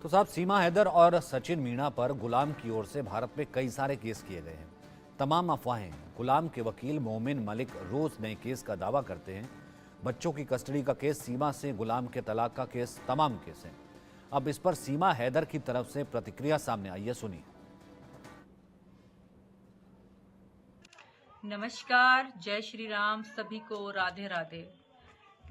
तो साहब, सीमा हैदर और सचिन मीणा पर गुलाम की ओर से भारत में कई सारे केस किए गए हैं। तमाम अफवाहें। गुलाम के वकील मोमिन मलिक रोज नए केस का दावा करते हैं। बच्चों की कस्टडी का केस, सीमा से गुलाम के तलाक का केस, तमाम केस हैं। अब इस पर सीमा हैदर की तरफ से प्रतिक्रिया सामने आई है, सुनिए। नमस्कार, जय श्री राम, सभी को राधे राधे।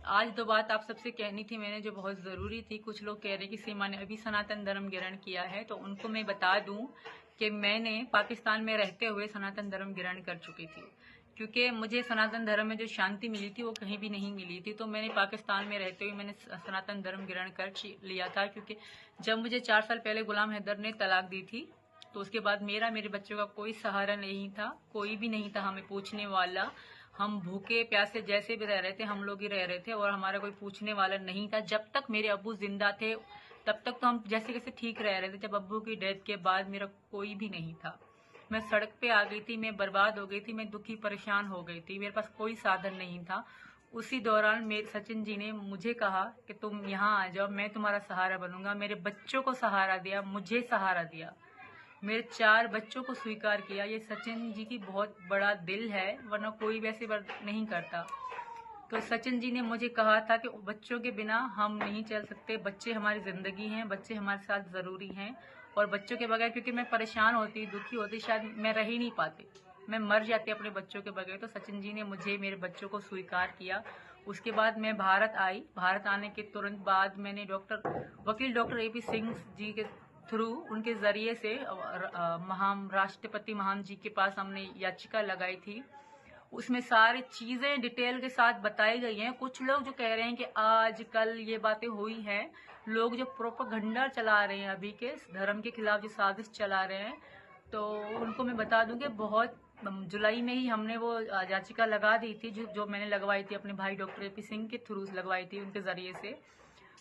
आज दो बात आप सबसे कहनी थी मैंने, जो बहुत ज़रूरी थी। कुछ लोग कह रहे हैं कि सीमा ने अभी सनातन धर्म ग्रहण किया है, तो उनको मैं बता दूं कि मैंने पाकिस्तान में रहते हुए सनातन धर्म ग्रहण कर चुकी थी, क्योंकि मुझे सनातन धर्म में जो शांति मिली थी वो कहीं भी नहीं मिली थी। तो मैंने पाकिस्तान में रहते हुए मैंने सनातन धर्म ग्रहण कर लिया था, क्योंकि जब मुझे 4 साल पहले गुलाम हैदर ने तलाक दी थी, तो उसके बाद मेरे बच्चों का कोई सहारा नहीं था, कोई भी नहीं था हमें पूछने वाला। हम भूखे प्यासे जैसे भी रह रहे थे, हम लोग ही रह रहे थे, और हमारा कोई पूछने वाला नहीं था। जब तक मेरे अब्बू जिंदा थे तब तक तो हम जैसे कैसे ठीक रह रहे थे। जब अब्बू की डेथ के बाद मेरा कोई भी नहीं था। मैं सड़क पे आ गई थी, मैं बर्बाद हो गई थी, मैं दुखी परेशान हो गई थी, मेरे पास कोई साधन नहीं था। उसी दौरान मेरे सचिन जी ने मुझे कहा कि तुम यहाँ आ जाओ, मैं तुम्हारा सहारा बनूंगा। मेरे बच्चों को सहारा दिया, मुझे सहारा दिया, मेरे 4 बच्चों को स्वीकार किया। ये सचिन जी की बहुत बड़ा दिल है, वरना कोई वैसे नहीं करता। तो सचिन जी ने मुझे कहा था कि बच्चों के बिना हम नहीं चल सकते, बच्चे हमारी जिंदगी हैं, बच्चे हमारे साथ जरूरी हैं, और बच्चों के बगैर, क्योंकि मैं परेशान होती, दुखी होती, शायद मैं रह ही नहीं पाती, मैं मर जाती अपने बच्चों के बगैर। तो सचिन जी ने मुझे, मेरे बच्चों को स्वीकार किया। उसके बाद मैं भारत आई। भारत आने के तुरंत बाद मैंने वकील डॉक्टर AP सिंह जी के थ्रू, उनके जरिए से राष्ट्रपति महान जी के पास हमने याचिका लगाई थी। उसमें सारी चीजें डिटेल के साथ बताई गई हैं। कुछ लोग जो कह रहे हैं कि आज कल ये बातें हुई हैं, लोग जो प्रोपेगेंडा चला रहे हैं अभी के धर्म के खिलाफ, जो साजिश चला रहे हैं, तो उनको मैं बता दूं कि बहुत जुलाई में ही हमने वो याचिका लगा दी थी, जो मैंने लगवाई थी अपने भाई डॉक्टर AP सिंह के थ्रू लगवाई थी, उनके जरिए से।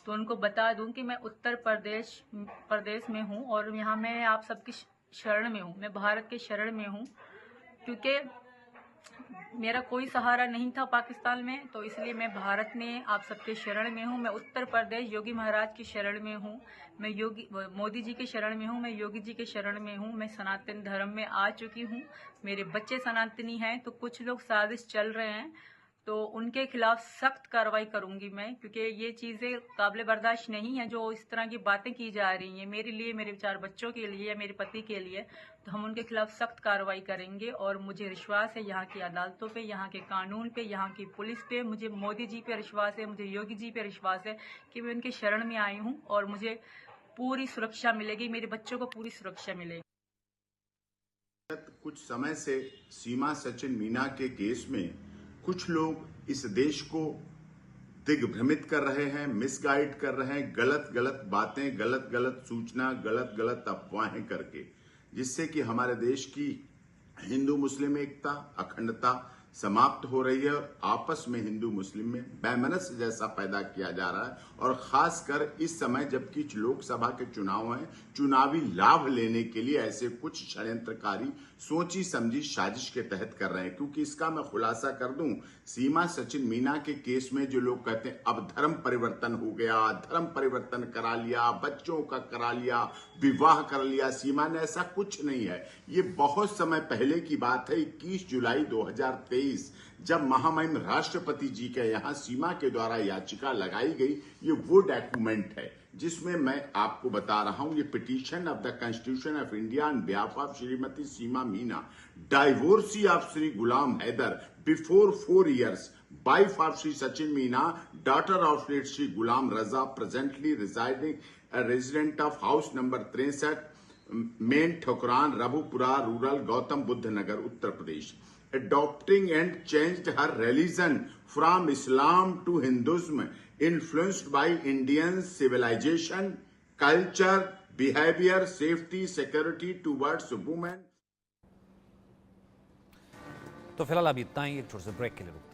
तो उनको बता दूं कि मैं उत्तर प्रदेश में हूं, और यहाँ मैं आप सबकी शरण में हूं, मैं भारत के शरण में हूं, क्योंकि मेरा कोई सहारा नहीं था पाकिस्तान में। तो इसलिए मैं भारत में आप सबके शरण में हूं। मैं उत्तर प्रदेश योगी महाराज की शरण में हूं, मैं मोदी जी के शरण में हूं, मैं योगी जी के शरण में हूं, मैं सनातन धर्म में आ चुकी हूं, मेरे बच्चे सनातनी हैं। तो कुछ लोग साजिश चल रहे हैं, तो उनके खिलाफ सख्त कार्रवाई करूंगी मैं, क्योंकि ये चीजें काबिल बर्दाश्त नहीं है जो इस तरह की बातें की जा रही हैं मेरे लिए, मेरे 4 बच्चों के लिए या मेरे पति के लिए। तो हम उनके खिलाफ सख्त कार्रवाई करेंगे, और मुझे विश्वास है यहाँ की अदालतों पे, यहाँ के कानून पे, यहाँ की पुलिस पे, मुझे मोदी जी पे विश्वास है, मुझे योगी जी पे विश्वास है कि मैं उनके शरण में आई हूँ, और मुझे पूरी सुरक्षा मिलेगी, मेरे बच्चों को पूरी सुरक्षा मिलेगी। कुछ समय से सीमा सचिन मीणा के केस में कुछ लोग इस देश को दिग्भ्रमित कर रहे हैं, मिसगाइड कर रहे हैं, गलत गलत बातें, गलत गलत सूचना, गलत गलत अफवाहें करके, जिससे कि हमारे देश की हिंदू मुस्लिम एकता, अखंडता समाप्त हो रही है, और आपस में हिंदू मुस्लिम में वैमनस्य जैसा पैदा किया जा रहा है। और खासकर इस समय जबकि लोकसभा के चुनाव हैं, चुनावी लाभ लेने के लिए ऐसे कुछ षड्यंत्रकारी सोची समझी साजिश के तहत कर रहे हैं। क्योंकि इसका मैं खुलासा कर दूं, सीमा सचिन मीणा के केस में जो लोग कहते हैं अब धर्म परिवर्तन हो गया, धर्म परिवर्तन करा लिया, बच्चों का करा लिया, विवाह कर लिया, सीमा ने, ऐसा कुछ नहीं है। ये बहुत समय पहले की बात है। 21 जुलाई 2023 जब महामहिम राष्ट्रपति जी के यहाँ सीमा के द्वारा याचिका लगाई गई, ये वो डॉक्यूमेंट है जिसमें मैं आपको बता रहा हूं, ये petition of the constitution of India on behalf of Shrimati Seema Meena, divorcee of Shri Ghulam Haider before 4 years, wife of Shri Sachin Meena, daughter of Shri Ghulam Raza, presently residing resident of house number 63, main Thakuran, Raghupura rural, Gautam Buddh Nagar, Uttar Pradesh, adopting and changed her religion from Islam to Hinduism, influenced by Indian civilization, culture, behavior, safety, security towards women. तो फिलहाल अभी इतना ही, एक छोटे से break के लिए रुकते हैं।